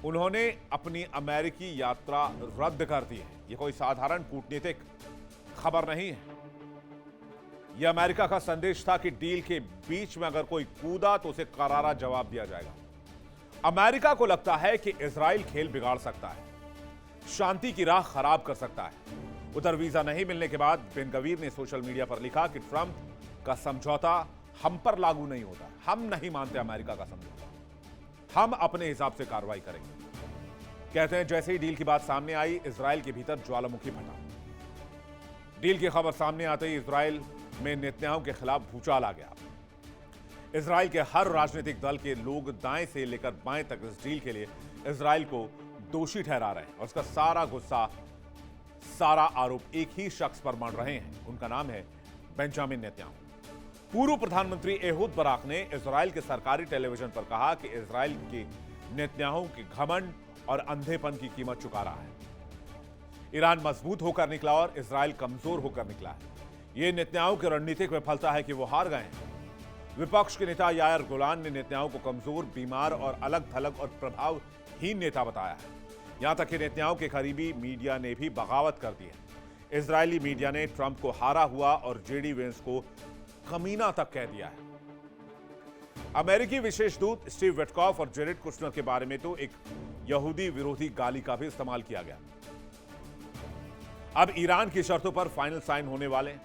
उन्होंने अपनी अमेरिकी यात्रा रद्द कर दी है। यह कोई साधारण कूटनीतिक खबर नहीं है। यह अमेरिका का संदेश था कि डील के बीच में अगर कोई कूदा तो उसे करारा जवाब दिया जाएगा। अमेरिका को लगता है कि इजराइल खेल बिगाड़ सकता है, शांति की राह खराब कर सकता है। उधर वीजा नहीं मिलने के बाद बेन गवीर ने सोशल मीडिया पर लिखा कि ट्रंप का समझौता हम पर लागू नहीं होता। हम नहीं मानते अमेरिका का समझौता, हम अपने हिसाब से कार्रवाई करेंगे। कहते हैं जैसे ही डील की बात सामने आई, इजराइल के भीतर ज्वालामुखी फटा। डील की खबर सामने आते ही इजराइल में नेतन्याहू के खिलाफ भूचाल आ गया। इजराइल के हर राजनीतिक दल के लोग दाएं से लेकर बाएं तक इस डील के लिए इजराइल को दोषी ठहरा रहे हैं और उसका सारा गुस्सा, सारा आरोप एक ही शख्स पर मढ़ रहे हैं। उनका नाम है बेंजामिन नेतन्याहू। पूर्व प्रधानमंत्री एहूद बराक ने इजराइल के सरकारी टेलीविजन पर कहा कि इजराइल के नेतन्याहू के घमंड और अंधेपन की कीमत चुका रहा है। ईरान मजबूत होकर निकला और इजराइल कमजोर होकर निकला है। यह नेतन्याहू की रणनीतिक विफलता है कि वो हार गए हैं। विपक्ष के नेता यायर गोलान ने नेतन्याहू को कमजोर, बीमार और अलग थलग और प्रभावहीन नेता बताया है। यहां तक कि नेतन्याहू के करीबी मीडिया ने भी बगावत कर दी है। इजरायली मीडिया ने ट्रंप को हारा हुआ और जेडी वेंस को कमीना तक कह दिया है। अमेरिकी विशेष दूत स्टीव विटकॉफ और जेरेड कुशनर के बारे में तो एक यहूदी विरोधी गाली का भी इस्तेमाल किया गया। अब ईरान की शर्तों पर फाइनल साइन होने वाले हैं,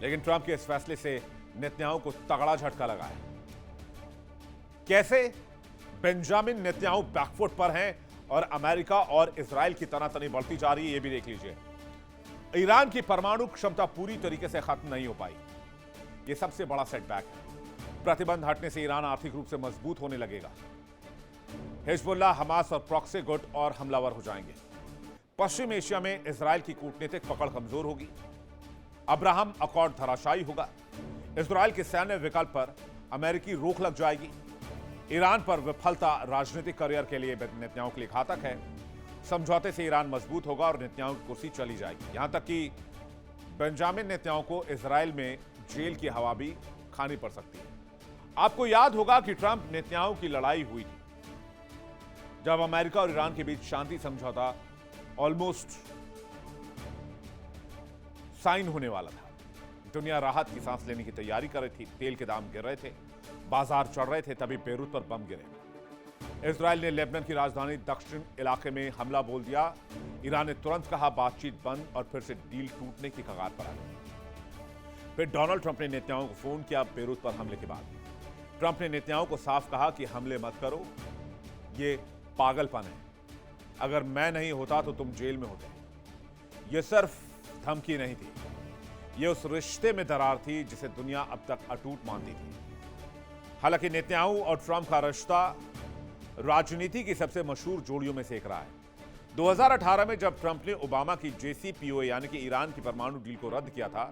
लेकिन ट्रंप के इस फैसले से नेतन्याहू को तगड़ा झटका लगा है। कैसे? बेंजामिन नेतन्याहू बैकफुट पर हैं और अमेरिका और इजराइल की तनातनी बढ़ती जा रही है। यह भी देख लीजिए। ईरान की परमाणु क्षमता पूरी तरीके से खत्म नहीं हो पाई। यह सबसे बड़ा सेटबैक है। प्रतिबंध हटने से ईरान आर्थिक रूप से मजबूत होने लगेगा। हिजबुल्लाह, हमास और प्रॉक्सी गुट और हमलावर हो जाएंगे। पश्चिम एशिया में इजराइल की कूटनीतिक पकड़ कमजोर होगी। अब्राहम अकॉर्ड धराशायी होगा। इजराइल के सैन्य विकल्प पर अमेरिकी रोक लग जाएगी। ईरान पर विफलता राजनीतिक करियर के लिए नेतन्याहू के लिए घातक है। समझौते से ईरान मजबूत होगा और नेतन्याहू की कुर्सी चली जाएगी। यहां तक कि बेंजामिन नेतन्याहू को इजराइल में जेल की हवा भी खानी पड़ सकती है। आपको याद होगा कि ट्रंप नेतन्याहू की लड़ाई हुई थी जब अमेरिका और ईरान के बीच शांति समझौता ऑलमोस्ट साइन होने वाला था। दुनिया राहत की सांस लेने की तैयारी कर रही थी। तेल के दाम गिर रहे थे, बाजार चढ़ रहे थे, तभी बेरूत पर बम गिरे। इजराइल ने लेबनान की राजधानी दक्षिण इलाके में हमला बोल दिया। ईरान ने तुरंत कहा बातचीत बंद और फिर से डील टूटने की कगार पर आ गई। फिर डोनाल्ड ट्रंप ने नेतन्याहू को फोन किया बेरूत पर हमले के बाद। ट्रंप ने नेतन्याहू को साफ कहा कि हमले मत करो, ये पागलपन है। अगर मैं नहीं होता तो तुम जेल में होते। यह सिर्फ धमकी नहीं थी, यह उस रिश्ते में दरार थी जिसे दुनिया अब तक अटूट मानती थी। हालांकि नेतन्याहू और ट्रंप का रिश्ता राजनीति की सबसे मशहूर जोड़ियों में से एक रहा है। 2018 में जब ट्रंप ने ओबामा की JCPOA यानी कि ईरान की परमाणु डील को रद्द किया था,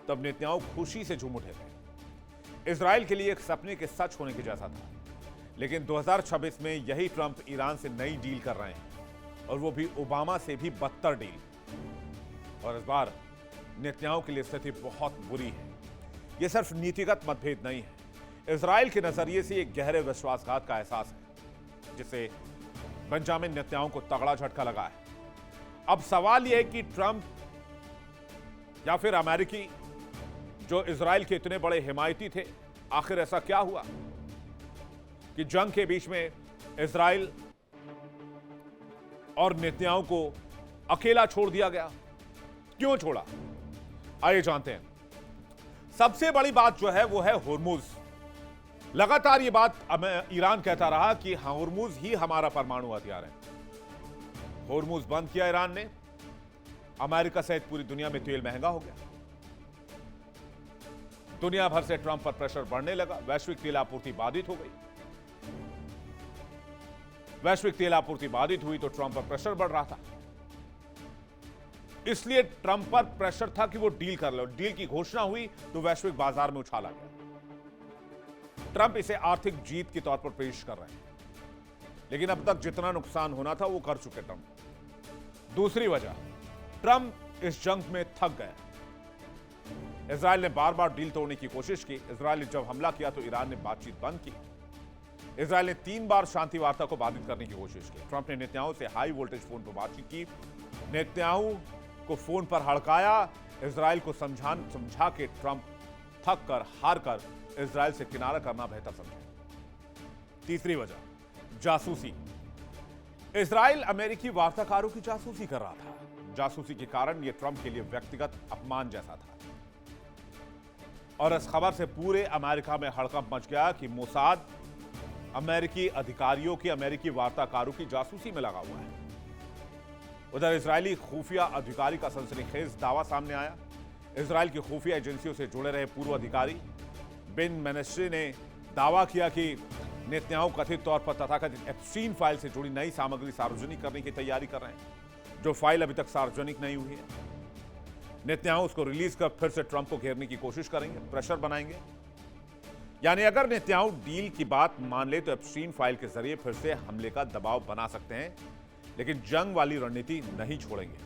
तब नेतन्याहू खुशी से झूम उठे थे। इजराइल के लिए एक सपने के सच होने के जैसा था। लेकिन 2026 में यही ट्रंप ईरान से नई डील कर रहे हैं, और वो भी ओबामा से भी बदतर डील। और इस बार नेतन्याहू के लिए स्थिति बहुत बुरी है। यह सिर्फ नीतिगत मतभेद नहीं है, इजराइल के नजरिए से एक गहरे विश्वासघात का एहसास है, जिसे बेंजामिन नेतन्याहू को तगड़ा झटका लगा है। अब सवाल यह है कि ट्रंप या फिर अमेरिकी जो इजराइल के इतने बड़े हिमायती थे, आखिर ऐसा क्या हुआ? कि जंग के बीच में इजराइल और नेतन्याहू को अकेला छोड़ दिया गया। क्यों छोड़ा, आइए जानते हैं। सबसे बड़ी बात जो है वो है होर्मुज। लगातार ये बात ईरान कहता रहा कि होर्मुज ही हमारा परमाणु हथियार है। होर्मुज बंद किया ईरान ने, अमेरिका सहित पूरी दुनिया में तेल महंगा हो गया। दुनिया भर से ट्रंप पर प्रेशर बढ़ने लगा। वैश्विक तेल आपूर्ति बाधित हो गई। वैश्विक तेल आपूर्ति बाधित हुई तो ट्रंप पर प्रेशर बढ़ रहा था। इसलिए ट्रंप पर प्रेशर था कि वो डील कर लो। डील की घोषणा हुई तो वैश्विक बाजार में उछाला गया। ट्रंप इसे आर्थिक जीत के तौर पर पेश कर रहे हैं, लेकिन अब तक जितना नुकसान होना था वो कर चुके ट्रंप। दूसरी वजह, ट्रंप इस जंग में थक गए। इजराइल ने बार बार डील तोड़ने की कोशिश की। इजराइल ने जब हमला किया तो ईरान ने बातचीत बंद की। इजराइल ने 3 बार शांति वार्ता को बाधित करने की कोशिश की। ट्रंप ने नेतन्याहू से हाई वोल्टेज फोन पर बातचीत की। नेतन्याहू को फोन पर हड़काया। इजराइल को समझा के ट्रंप थक कर, हार कर इजराइल से किनारा करना बेहतर समझा। तीसरी वजह, जासूसी। इजराइल अमेरिकी वार्ताकारों की जासूसी कर रहा था। जासूसी के कारण यह ट्रंप के लिए व्यक्तिगत अपमान जैसा था। और इस खबर से पूरे अमेरिका में हड़कंप मच गया कि मोसाद अमेरिकी अधिकारियों की, अमेरिकी वार्ताकारों की जासूसी में लगा हुआ है। उधर इजरायली खुफिया अधिकारी का सनसनीखेज दावा सामने आया। इजराइल की खुफिया एजेंसियों से जुड़े रहे पूर्व अधिकारी बिन मेनेस्ट्री ने दावा किया कि नेतन्याहू कथित तौर पर तथाकथित एप्स्टीन फाइल से जुड़ी नई सामग्री सार्वजनिक करने की तैयारी कर रहे हैं, जो फाइल अभी तक सार्वजनिक नहीं हुई है। नेतन्याहू उसको रिलीज कर फिर से ट्रंप को घेरने की कोशिश करेंगे, प्रेशर बनाएंगे। यानी अगर नेतन्याहू डील की बात मान ले तो एप्स्टीन फाइल के जरिए फिर से हमले का दबाव बना सकते हैं, लेकिन जंग वाली रणनीति नहीं छोड़ेंगे।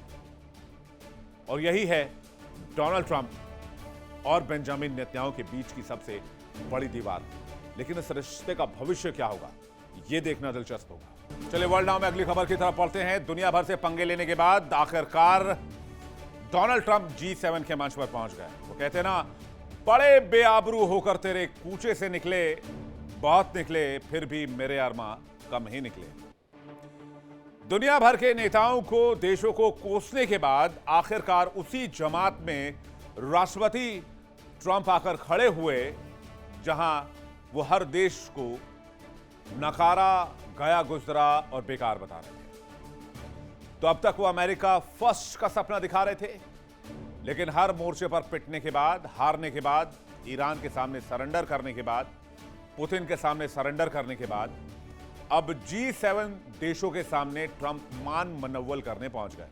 और यही है डोनाल्ड ट्रंप और बेंजामिन नेतन्याहू के बीच की सबसे बड़ी दीवार। लेकिन इस रिश्ते का भविष्य क्या होगा, यह देखना दिलचस्प होगा। चलिए वर्ल्ड नाउ में अगली खबर की तरफ पढ़ते हैं। दुनिया भर से पंगे लेने के बाद आखिरकार डोनाल्ड ट्रंप G7 के मंच पर पहुंच गए। वो कहते हैं ना, बड़े बेआबरू होकर तेरे कूचे से निकले, बहुत निकले, फिर भी मेरे अरमा कम ही निकले। दुनिया भर के नेताओं को, देशों को कोसने के बाद आखिरकार उसी जमात में राष्ट्रपति ट्रंप आकर खड़े हुए जहां वो हर देश को नकारा, गया गुजरा और बेकार बता रहे थे। तो अब तक वो अमेरिका फर्स्ट का सपना दिखा रहे थे, लेकिन हर मोर्चे पर पिटने के बाद, हारने के बाद, ईरान के सामने सरेंडर करने के बाद, पुतिन के सामने सरेंडर करने के बाद अब G7 देशों के सामने ट्रंप मान मनव्वल करने पहुंच गए।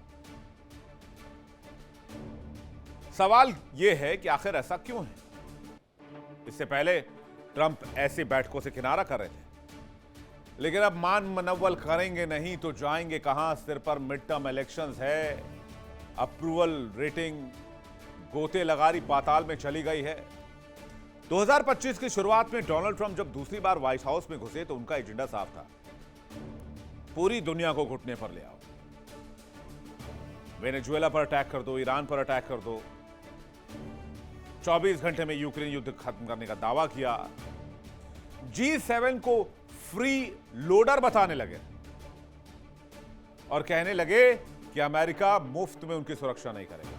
सवाल यह है कि आखिर ऐसा क्यों है? इससे पहले ट्रंप ऐसे बैठकों से किनारा कर रहे थे, लेकिन अब मान मनव्वल करेंगे नहीं तो जाएंगे कहां? सिर पर मिड टर्म इलेक्शंस है, अप्रूवल रेटिंग गोते लगारी पाताल में चली गई है। 2025 की शुरुआत में डोनाल्ड ट्रंप जब दूसरी बार व्हाइट हाउस में घुसे तो उनका एजेंडा साफ था, पूरी दुनिया को घुटने पर ले आओ। वेनेजुएला पर अटैक कर दो, ईरान पर अटैक कर दो। 24 घंटे में यूक्रेन युद्ध खत्म करने का दावा किया। G7 को फ्री लोडर बताने लगे और कहने लगे कि अमेरिका मुफ्त में उनकी सुरक्षा नहीं करेगा।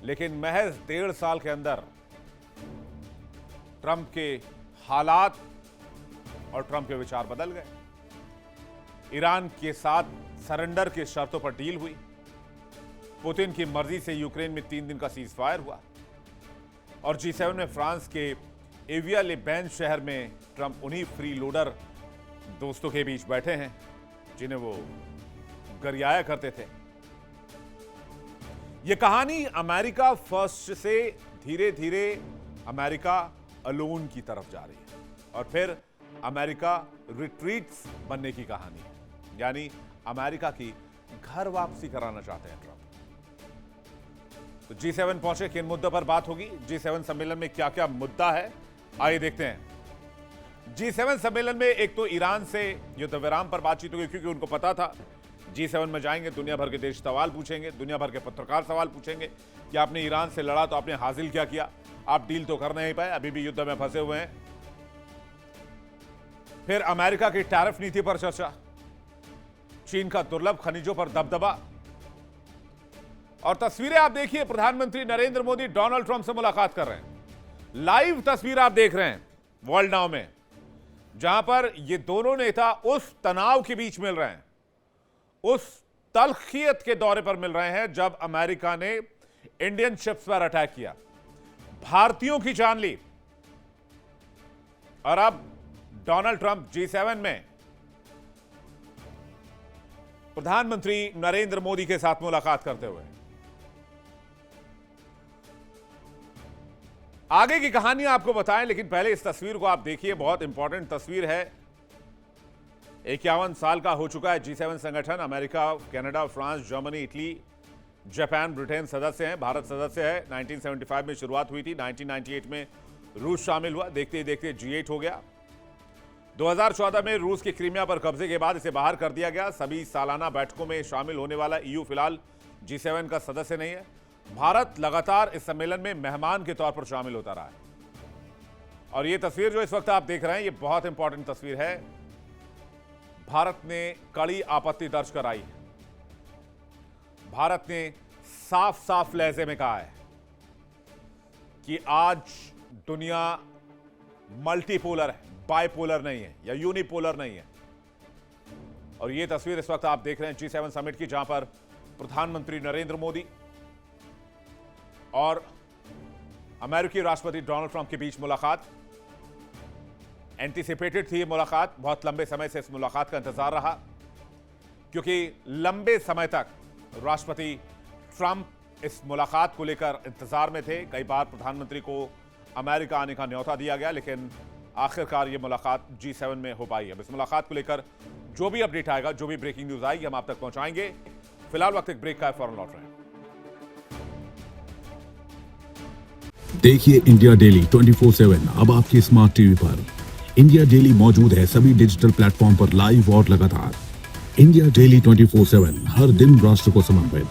लेकिन महज 1.5 साल के अंदर ट्रंप के हालात और ट्रंप के विचार बदल गए। ईरान के साथ सरेंडर की शर्तों पर डील हुई। पुतिन की मर्जी से यूक्रेन में 3 दिन का सीज फायर हुआ। और G7 में फ्रांस के एविया ले बैन शहर में ट्रंप उन्हीं फ्री लोडर दोस्तों के बीच बैठे हैं जिन्हें वो गरियाया करते थे। यह कहानी अमेरिका फर्स्ट से धीरे धीरे अमेरिका अलोन की तरफ जा रही है और फिर अमेरिका रिट्रीट्स बनने की कहानी है। यानी अमेरिका की घर वापसी कराना चाहते हैं ट्रंप। तो G7 पहुंचे, किन मुद्दों पर बात होगी? G7 सम्मेलन में क्या क्या मुद्दा है, आइए देखते हैं। G7 सम्मेलन में एक तो ईरान से युद्ध विराम पर बातचीत होगी, क्योंकि उनको पता था G7 में जाएंगे, दुनिया भर के देश सवाल पूछेंगे, दुनिया भर के पत्रकार सवाल पूछेंगे कि आपने ईरान से लड़ा तो आपने हासिल क्या किया, आप डील तो कर नहीं पाए, अभी भी युद्ध में फंसे हुए हैं। फिर अमेरिका की टैरिफ नीति पर चर्चा, चीन का दुर्लभ खनिजों पर दबदबा, और तस्वीरें आप देखिए, प्रधानमंत्री नरेंद्र मोदी डोनाल्ड ट्रंप से मुलाकात कर रहे हैं। लाइव तस्वीर आप देख रहे हैं वर्ल्ड नाउ में, जहां पर ये दोनों नेता उस तनाव के बीच मिल रहे हैं, उस तल्खियत के दौरे पर मिल रहे हैं जब अमेरिका ने इंडियन शिप्स पर अटैक किया, भारतीयों की जान ली। और अब डोनाल्ड ट्रंप G7 में प्रधानमंत्री नरेंद्र मोदी के साथ मुलाकात करते हुए। आगे की कहानी आपको बताएं, लेकिन पहले इस तस्वीर को आप देखिए, बहुत इंपॉर्टेंट तस्वीर है। 51 साल का हो चुका है G7 संगठन। America, Canada, France, Germany, Italy, Japan, Britain सदस्य हैं। भारत सदस्य है। 1975 में शुरुआत हुई थी, 1998 में रूस शामिल हुआ, देखते ही देखते G8 हो गया। 2014 में रूस के क्रीमिया पर कब्जे के बाद इसे बाहर कर दिया गया। सभी सालाना बैठकों में शामिल होने वाला EU फिलहाल G7 का सदस्य नहीं है। भारत लगातार इस सम्मेलन में मेहमान के तौर पर शामिल होता रहा है। और यह तस्वीर जो इस वक्त आप देख रहे हैं, यह बहुत इंपॉर्टेंट तस्वीर है। भारत ने कड़ी आपत्ति दर्ज कराई है। भारत ने साफ साफ लहजे में कहा है कि आज दुनिया मल्टीपोलर है, बाइपोलर नहीं है या यूनिपोलर नहीं है। और यह तस्वीर इस वक्त आप देख रहे हैं G7 समिट की, जहां पर प्रधानमंत्री नरेंद्र मोदी और अमेरिकी राष्ट्रपति डोनाल्ड ट्रंप के बीच मुलाकात। एंटीसिपेटेड थी ये मुलाकात, बहुत लंबे समय से इस मुलाकात का इंतजार रहा, क्योंकि लंबे समय तक राष्ट्रपति ट्रंप इस मुलाकात को लेकर इंतजार में थे। कई बार प्रधानमंत्री को अमेरिका आने का न्योता दिया गया, लेकिन आखिरकार ये मुलाकात G7 में हो पाई है। अब इस मुलाकात को लेकर जो भी अपडेट आएगा, जो भी ब्रेकिंग न्यूज आएगी, हम आप तक पहुंचाएंगे। फिलहाल वक्त एक ब्रेक का है, फौरन लौट रहे हैं। देखिए इंडिया डेली 24/7 अब आपके स्मार्ट टीवी पर। इंडिया डेली मौजूद है सभी डिजिटल प्लेटफॉर्म पर लाइव और लगातार। इंडिया डेली 24/7 हर दिन राष्ट्र को समर्पित।